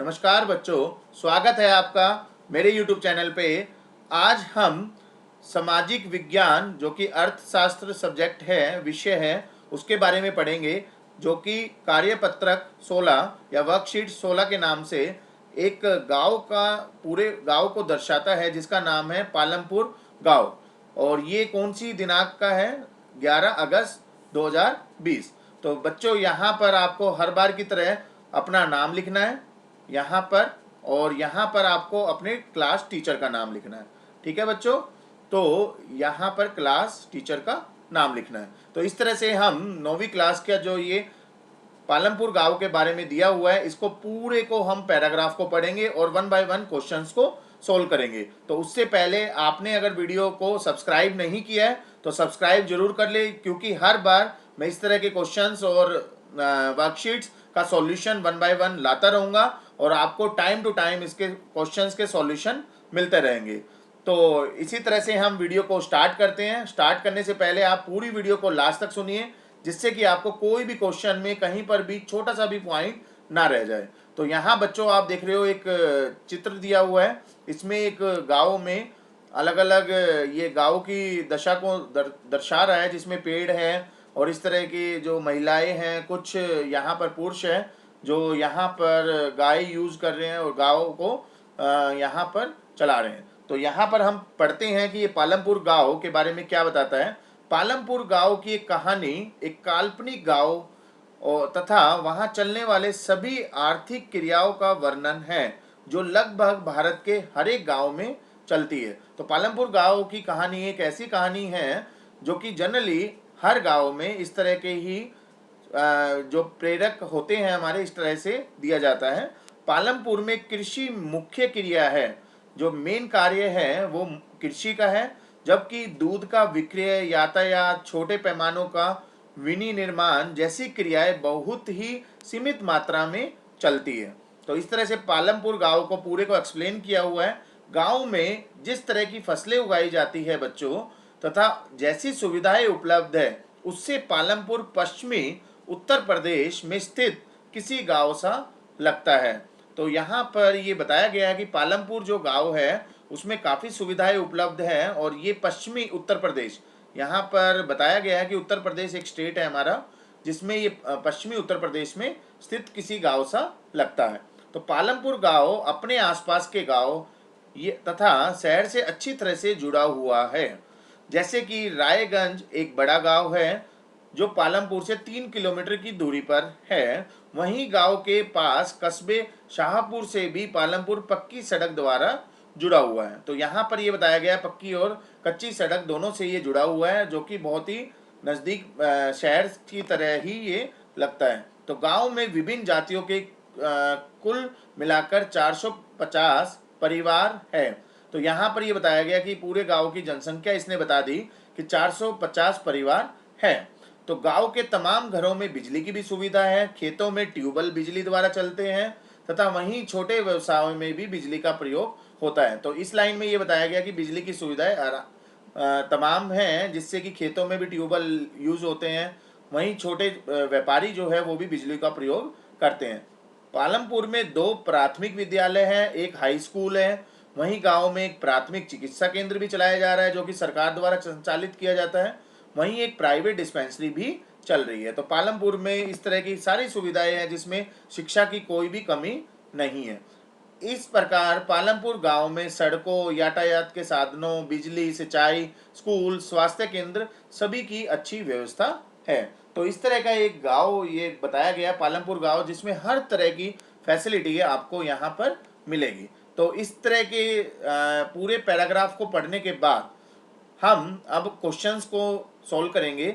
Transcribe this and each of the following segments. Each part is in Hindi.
नमस्कार बच्चों, स्वागत है आपका मेरे YouTube चैनल पे। आज हम सामाजिक विज्ञान जो कि अर्थशास्त्र सब्जेक्ट है, विषय है, उसके बारे में पढ़ेंगे, जो कि कार्यपत्रक 16 या वर्कशीट 16 के नाम से एक गांव का पूरे गांव को दर्शाता है, जिसका नाम है पालमपुर गांव। और ये कौन सी दिनांक का है? 11 अगस्त 2020। तो बच्चों, यहाँ पर आपको हर बार की तरह अपना नाम लिखना है यहाँ पर, और यहाँ पर आपको अपने क्लास टीचर का नाम लिखना है। ठीक है बच्चों? तो यहाँ पर क्लास टीचर का नाम लिखना है। तो इस तरह से हम 9वीं क्लास का जो ये पालमपुर गांव के बारे में दिया हुआ है, इसको पूरे को हम पैराग्राफ को पढ़ेंगे और 1 बाय 1 क्वेश्चंस को सोल्व करेंगे। तो उससे पहले आपने अगर वीडियो को सब्सक्राइब नहीं किया है तो सब्सक्राइब जरूर कर ले, क्योंकि हर बार मैं इस तरह के क्वेश्चंस और वर्कशीट्स का सॉल्यूशन 1 बाय 1 लाता रहूँगा और आपको टाइम टू टाइम इसके क्वेश्चंस के सॉल्यूशन मिलते रहेंगे। तो इसी तरह से हम वीडियो को स्टार्ट करते हैं। स्टार्ट करने से पहले आप पूरी वीडियो को लास्ट तक सुनिए, जिससे कि आपको कोई भी क्वेश्चन में कहीं पर भी छोटा सा भी पॉइंट ना रह जाए। तो यहाँ बच्चों आप देख रहे हो एक चित्र दिया हुआ है। इसमें एक गाँव में अलग अलग ये गाँव की दशा को दर्शा रहा है, जिसमें पेड़ है और इस तरह की जो महिलाएं हैं, कुछ यहाँ पर पुरुष हैं जो यहाँ पर गाय यूज कर रहे हैं और गाँव को यहाँ पर चला रहे हैं। तो यहाँ पर हम पढ़ते हैं कि ये पालमपुर गाँव के बारे में क्या बताता है। पालमपुर गाँव की एक कहानी एक काल्पनिक गाँव और तथा वहाँ चलने वाले सभी आर्थिक क्रियाओं का वर्णन है, जो लगभग भारत के हर एक गाँव में चलती है। तो पालमपुर गाँव की कहानी एक ऐसी कहानी है जो कि जनरली हर गाँव में इस तरह के ही जो प्रेरक होते हैं हमारे, इस तरह से दिया जाता है। पालमपुर में कृषि मुख्य क्रिया है, जो मेन कार्य है वो कृषि का है, जबकि दूध का विक्रय, यातायात, छोटे पैमानों का विनिर्माण जैसी क्रियाएं बहुत ही सीमित मात्रा में चलती है। तो इस तरह से पालमपुर गांव को पूरे को एक्सप्लेन किया हुआ है। गांव में जिस तरह की फसलें उगाई जाती है बच्चों, तथा जैसी सुविधाएं उपलब्ध है, उससे पालमपुर पश्चिमी उत्तर प्रदेश में स्थित किसी गांव सा लगता है। तो यहाँ पर ये बताया गया है कि पालमपुर जो गांव है उसमें काफ़ी सुविधाएं उपलब्ध है, और ये पश्चिमी उत्तर प्रदेश, यहाँ पर बताया गया है कि उत्तर प्रदेश एक स्टेट है हमारा, जिसमें ये पश्चिमी उत्तर प्रदेश में स्थित किसी गांव सा लगता है। तो पालमपुर गांव अपने आसपास के गांव ये तथा शहर से अच्छी तरह से जुड़ा हुआ है। जैसे कि रायगंज एक बड़ा गांव है जो पालमपुर से 3 किलोमीटर की दूरी पर है। वहीं गांव के पास कस्बे शाहपुर से भी पालमपुर पक्की सड़क द्वारा जुड़ा हुआ है। तो यहाँ पर ये बताया गया पक्की और कच्ची सड़क दोनों से ये जुड़ा हुआ है, जो कि बहुत ही नज़दीक शहर की तरह ही ये लगता है। तो गांव में विभिन्न जातियों के कुल मिलाकर 450 परिवार है। तो यहाँ पर ये बताया गया कि पूरे गांव की जनसंख्या इसने बता दी कि 450 परिवार है। तो गांव के तमाम घरों में बिजली की भी सुविधा है। खेतों में ट्यूबवेल बिजली द्वारा चलते हैं तथा वहीं छोटे व्यवसायों में भी बिजली का प्रयोग होता है। तो इस लाइन में ये बताया गया कि बिजली की सुविधाएं तमाम हैं, जिससे कि खेतों में भी ट्यूबवेल यूज होते हैं, वहीं छोटे व्यापारी जो है वो भी बिजली का प्रयोग करते हैं। पालमपुर में 2 प्राथमिक विद्यालय हैं, एक हाई स्कूल है। वहीं गांव में एक प्राथमिक चिकित्सा केंद्र भी चलाया जा रहा है, जो कि सरकार द्वारा संचालित किया जाता है। वहीं एक प्राइवेट डिस्पेंसरी भी चल रही है। तो पालमपुर में इस तरह की सारी सुविधाएं हैं, जिसमें शिक्षा की कोई भी कमी नहीं है। इस प्रकार पालमपुर गांव में सड़कों, यातायात के साधनों, बिजली, सिंचाई, स्कूल, स्वास्थ्य केंद्र सभी की अच्छी व्यवस्था है। तो इस तरह का एक गांव ये बताया गया पालमपुर गांव, जिसमें हर तरह की फैसिलिटी आपको यहाँ पर मिलेगी। तो इस तरह के पूरे पैराग्राफ को पढ़ने के बाद हम अब क्वेश्चंस को सॉल्व करेंगे।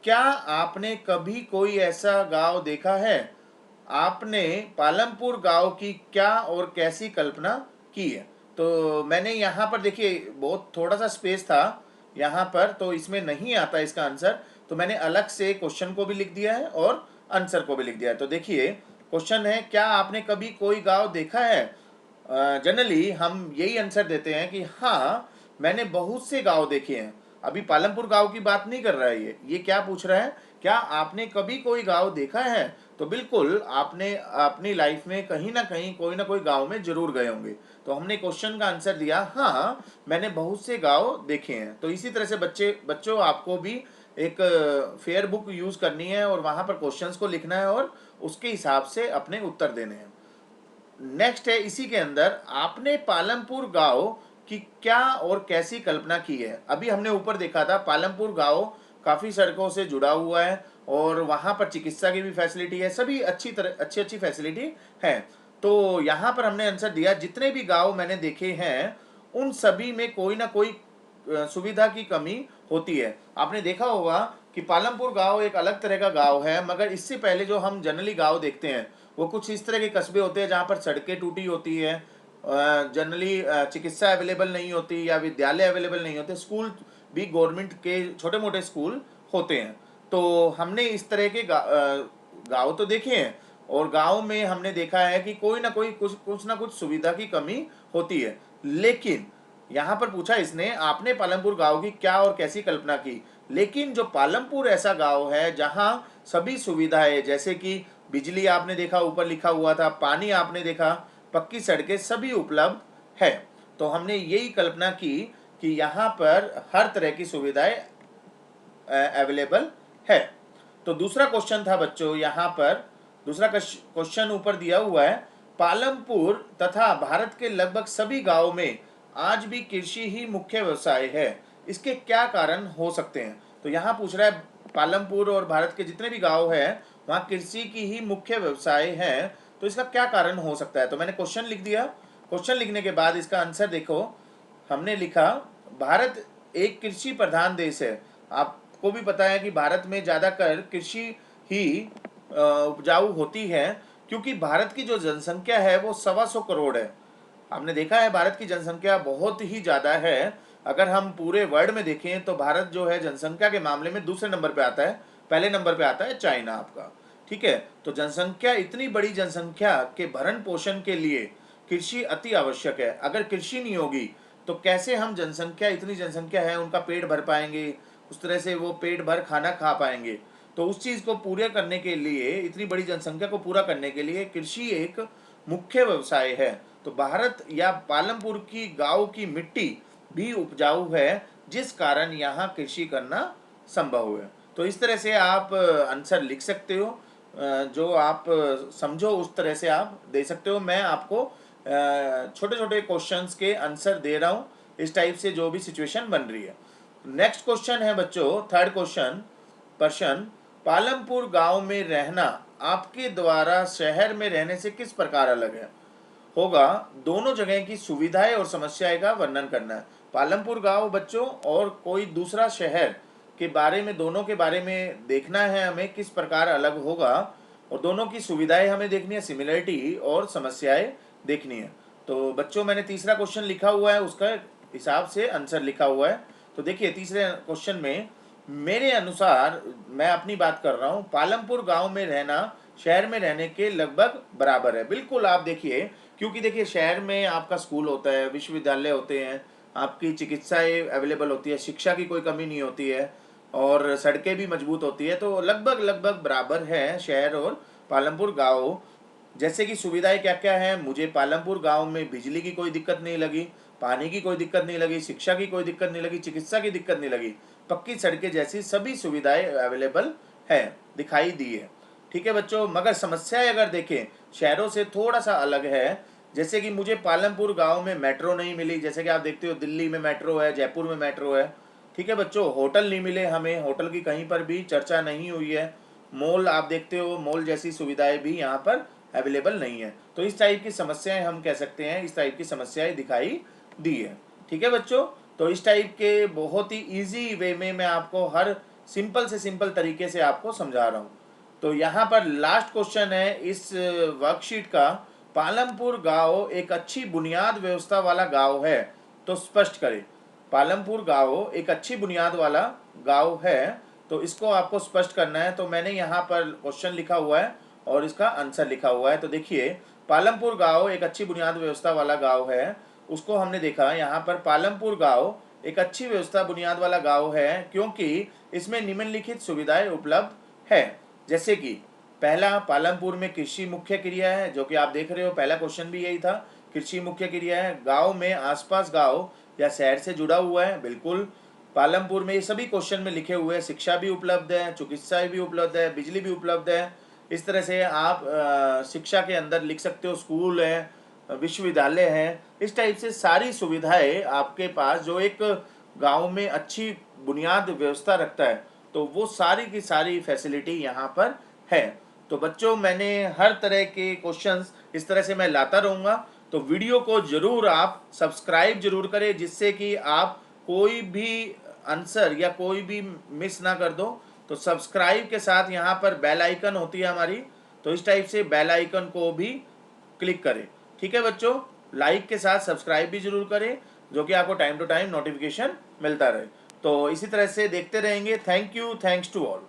क्या आपने कभी कोई ऐसा गांव देखा है? आपने पालमपुर गांव की क्या और कैसी कल्पना की है? तो मैंने यहाँ पर देखिए बहुत थोड़ा सा स्पेस था यहाँ पर, तो इसमें नहीं आता इसका आंसर, तो मैंने अलग से क्वेश्चन को भी लिख दिया है और आंसर को भी लिख दिया है। तो देखिए क्वेश्चन है, क्या आपने कभी कोई गांव देखा है? जनरली हम यही आंसर देते हैं कि हाँ, मैंने बहुत से गांव देखे हैं। अभी पालमपुर गांव की बात नहीं कर रहा है ये क्या पूछ रहा है, क्या आपने कभी कोई गांव देखा है? तो बिल्कुल आपने अपनी लाइफ में कहीं ना कहीं कोई ना कोई गांव में जरूर गए होंगे। तो हमने क्वेश्चन का आंसर दिया हाँ, मैंने बहुत से गांव देखे हैं। तो इसी तरह से बच्चों आपको भी एक फेयर बुक यूज करनी है और वहां पर क्वेश्चंस को लिखना है और उसके हिसाब से अपने उत्तर देने हैं। नेक्स्ट है, इसी के अंदर आपने पालमपुर गांव की क्या और कैसी कल्पना की है। अभी हमने ऊपर देखा था पालमपुर गांव काफ़ी सड़कों से जुड़ा हुआ है और वहाँ पर चिकित्सा की भी फैसिलिटी है, सभी अच्छी अच्छी फैसिलिटी है। तो यहाँ पर हमने आंसर दिया जितने भी गांव मैंने देखे हैं उन सभी में कोई ना कोई सुविधा की कमी होती है। आपने देखा होगा कि पालमपुर गांव एक अलग तरह का गांव है, मगर इससे पहले जो हम जनरली गांव देखते हैं वो कुछ इस तरह के कस्बे होते हैं जहाँ पर सड़कें टूटी होती है, जनरली चिकित्सा अवेलेबल नहीं होती या विद्यालय अवेलेबल नहीं होते, स्कूल भी गवर्नमेंट के छोटे मोटे स्कूल होते हैं। तो हमने इस तरह के गांव तो देखे हैं और गांव में हमने देखा है कि कोई ना कोई कुछ ना कुछ सुविधा की कमी होती है। लेकिन यहाँ पर पूछा इसने आपने पालमपुर गांव की क्या और कैसी कल्पना की, लेकिन जो पालमपुर ऐसा गांव है जहाँ सभी सुविधाएं जैसे कि बिजली आपने देखा ऊपर लिखा हुआ था, पानी आपने देखा, पक्की सड़कें सभी उपलब्ध है। तो हमने यही कल्पना की कि यहाँ पर हर तरह की सुविधाएं अवेलेबल है। तो दूसरा क्वेश्चन था बच्चों, यहाँ पर दूसरा क्वेश्चन ऊपर दिया हुआ है, पालमपुर तथा भारत के लगभग सभी गांवों में आज भी कृषि ही मुख्य व्यवसाय है, इसके क्या कारण हो सकते हैं। तो यहाँ पूछ रहा है पालमपुर और भारत के जितने भी गांव हैं वहाँ कृषि की ही मुख्य व्यवसाय है, तो इसका क्या कारण हो सकता है। तो मैंने क्वेश्चन लिख दिया। क्वेश्चन लिखने के बाद इसका आंसर देखो, हमने लिखा भारत एक कृषि प्रधान देश है। आपको भी पता है कि भारत में ज़्यादातर कृषि ही उपजाऊ होती है, क्योंकि भारत की जो जनसंख्या है वो 125 करोड़ है। आपने देखा है भारत की जनसंख्या बहुत ही ज़्यादा है। अगर हम पूरे वर्ल्ड में देखें तो भारत जो है जनसंख्या के मामले में दूसरे नंबर पे आता है, पहले नंबर पे आता है चाइना आपका। ठीक है, तो जनसंख्या, इतनी बड़ी जनसंख्या के भरण पोषण के लिए कृषि अति आवश्यक है। अगर कृषि नहीं होगी तो कैसे हम जनसंख्या, इतनी जनसंख्या है उनका पेट भर पाएंगे, उस तरह से वो पेट भर खाना खा पाएंगे। तो उस चीज़ को पूरा करने के लिए, इतनी बड़ी जनसंख्या को पूरा करने के लिए कृषि एक मुख्य व्यवसाय है। तो भारत या पालमपुर की गांव की मिट्टी भी उपजाऊ है, जिस कारण यहाँ कृषि करना संभव है। तो इस तरह से आप आंसर लिख सकते हो, जो आप समझो उस तरह से आप दे सकते हो। मैं आपको छोटे छोटे क्वेश्चंस के आंसर दे रहा हूँ, इस टाइप से जो भी सिचुएशन बन रही है। नेक्स्ट क्वेश्चन है बच्चों, थर्ड क्वेश्चन, प्रश्न, पालमपुर गांव में रहना आपके द्वारा शहर में रहने से किस प्रकार अलग है। होगा दोनों जगह की सुविधाएं और समस्याएं का वर्णन करना है। पालमपुर गांव बच्चों और कोई दूसरा शहर के बारे में, दोनों के बारे में देखना है हमें, किस प्रकार अलग होगा, और दोनों की सुविधाएं हमें देखनी है, सिमिलरिटी और समस्याएं देखनी है। तो बच्चों मैंने तीसरा क्वेश्चन लिखा हुआ है, उसका हिसाब से आंसर लिखा हुआ है। तो देखिए तीसरे क्वेश्चन में, मेरे अनुसार, मैं अपनी बात कर रहा हूँ, पालमपुर गांव में रहना शहर में रहने के लगभग बराबर है। बिल्कुल आप देखिए, क्योंकि देखिए शहर में आपका स्कूल होता है, विश्वविद्यालय होते हैं, आपकी चिकित्साएं अवेलेबल होती है, शिक्षा की कोई कमी नहीं होती है और सड़कें भी मजबूत होती है। तो लगभग लगभग बराबर है शहर और पालमपुर गांव। जैसे कि सुविधाएं क्या क्या है, मुझे पालमपुर गांव में बिजली की कोई दिक्कत नहीं लगी, पानी की कोई दिक्कत नहीं लगी, शिक्षा की कोई दिक्कत नहीं लगी, चिकित्सा की दिक्कत नहीं लगी, पक्की सड़कें जैसी सभी सुविधाएं अवेलेबल है, दिखाई दी है। ठीक है बच्चों, मगर समस्याएं अगर देखें शहरों से थोड़ा सा अलग है। जैसे कि मुझे पालमपुर गांव में मेट्रो नहीं मिली, जैसे कि आप देखते हो दिल्ली में मेट्रो है, जयपुर में मेट्रो है। ठीक है बच्चों, होटल नहीं मिले हमें, होटल की कहीं पर भी चर्चा नहीं हुई है। मॉल आप देखते हो, मॉल जैसी सुविधाएं भी यहाँ पर अवेलेबल नहीं है। तो इस टाइप की समस्याएं हम कह सकते हैं, इस टाइप की समस्याएं दिखाई दी है। ठीक है बच्चों, तो इस टाइप के बहुत ही इजी वे में मैं आपको हर सिंपल से सिंपल तरीके से आपको समझा रहा हूँ। तो यहाँ पर लास्ट क्वेश्चन है इस वर्कशीट का, पालमपुर गांव एक अच्छी बुनियाद व्यवस्था वाला गांव है, तो स्पष्ट करें। पालमपुर गांव एक अच्छी बुनियाद वाला गांव है, तो इसको आपको स्पष्ट करना है। तो मैंने यहाँ पर क्वेश्चन लिखा हुआ है और इसका आंसर लिखा हुआ है। तो देखिए पालमपुर गांव एक अच्छी बुनियाद व्यवस्था वाला गांव है, उसको हमने देखा यहाँ पर पालमपुर गांव एक अच्छी व्यवस्था बुनियाद वाला गांव है क्योंकि इसमें निम्नलिखित सुविधाएं उपलब्ध है। जैसे कि पहला, पालमपुर में कृषि मुख्य क्रिया है, जो कि आप देख रहे हो, पहला क्वेश्चन भी यही था, कृषि मुख्य क्रिया है। गांव में आसपास गांव या शहर से जुड़ा हुआ है, बिल्कुल। पालमपुर में ये सभी क्वेश्चन में लिखे हुए हैं। शिक्षा भी उपलब्ध है, चिकित्सा भी उपलब्ध है, बिजली भी उपलब्ध है। इस तरह से आप शिक्षा के अंदर लिख सकते हो, स्कूल है, विश्वविद्यालय है, इस टाइप से सारी सुविधाएं आपके पास, जो एक गांव में अच्छी बुनियाद व्यवस्था रखता है, तो वो सारी की सारी फैसिलिटी यहाँ पर है। तो बच्चों, मैंने हर तरह के क्वेश्चंस इस तरह से मैं लाता रहूँगा, तो वीडियो को जरूर आप सब्सक्राइब जरूर करें, जिससे कि आप कोई भी आंसर या कोई भी मिस ना कर दो। तो सब्सक्राइब के साथ यहाँ पर बेल आइकन होती है हमारी, तो इस टाइप से बेल आइकन को भी क्लिक करें। ठीक है बच्चों, लाइक के साथ सब्सक्राइब भी जरूर करें, जो कि आपको टाइम टू टाइम नोटिफिकेशन मिलता रहे। तो इसी तरह से देखते रहेंगे। Thank you, thanks to all.